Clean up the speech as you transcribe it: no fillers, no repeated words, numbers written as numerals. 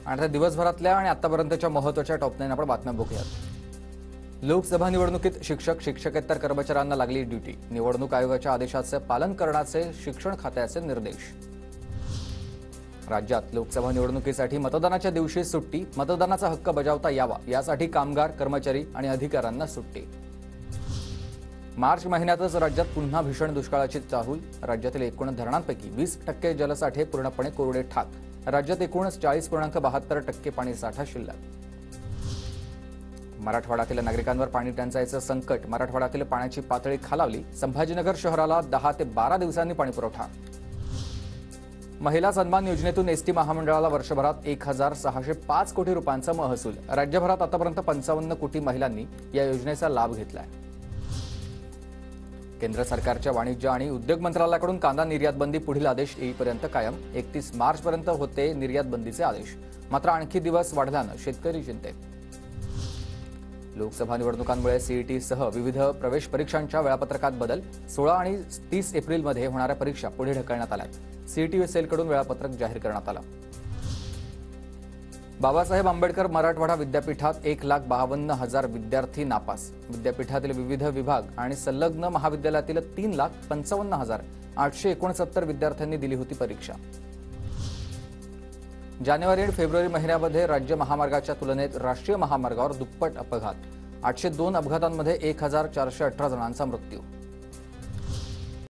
आणि आता दिवसभरातल्या आणि आतापर्यंतच्या महत्त्वाच्या टॉप 9 आपण बातम्या बघूयात। लोकसभा निवडणुकीत शिक्षक शिक्षकेतर कर्मचाऱ्यांना लागली ड्युटी। निवडणूक आयोगाच्या आदेशाचे पालन करण्याचे शिक्षण खात्याचे निर्देश। राज्यात लोकसभा निवडणुकीसाठी मतदानाच्या दिवशी सुट्टी। मतदानाचा हक्क बजावता यावा यासाठी कामगार, कर्मचारी आणि अधिकाऱ्यांना सुट्टी। मार्च महिन्यातच राज्यात पुन्हा भीषण दुष्काळाची चाहूल। राज्यातील एकूण धरणांपैकी 20% जलसाठे पूर्णपणे कोरडे ठाक। राज्यात एकूण 40.72% पाणीसाठा शिल्लक। मराठवाड्यातील नागरिकांवर पाणी टंचाईचं संकट। मराठवाड्यातील पाण्याची पातळी खालावली। संभाजीनगर शहराला 10 ते 12 दिवसांनी पाणीपुरवठा। महिला सन्मान योजनेतून एसटी महामंडळाला वर्षभरात 1605 कोटी रुपयांचा महसूल। राज्यभरात आतापर्यंत 55 कोटी महिलांनी या योजनेचा लाभ घेतलाय। केंद्र सरकारच्या वाणिज्य आणि उद्योग मंत्रालयाकडून कांदा निर्यात बंदी पुढील आदेश येईपर्यंत कायम। 31 मार्चपर्यंत होते निर्यात बंदीचे आदेश। मात्र आणखी दिवस वाढल्यानं शेतकरी चिंतेत। लोकसभा निवडणुकांमुळे सीईटीसह विविध प्रवेश परीक्षांच्या वेळापत्रकात बदल। 16 आणि 30 एप्रिलमध्ये होणाऱ्या परीक्षा पुढे ढकलण्यात आल्या। सीईटी सेलकडून वेळापत्रक जाहीर करण्यात आलं। बाबासाहेब आंबेडकर मराठवाडा विद्यापीठात 1,52,000 विद्यार्थी नापास। विद्यापीठातील विविध विभाग आणि संलग्न महाविद्यालयातील 3,55,869 विद्यार्थ्यांनी दिली होती परीक्षा। जानेवारी आणि फेब्रुवारी महिन्यामध्ये राज्य महामार्गाच्या तुलनेत राष्ट्रीय महामार्गावर दुप्पट अपघात। 802 अपघातांमध्ये 1,418 जणांचा मृत्यू।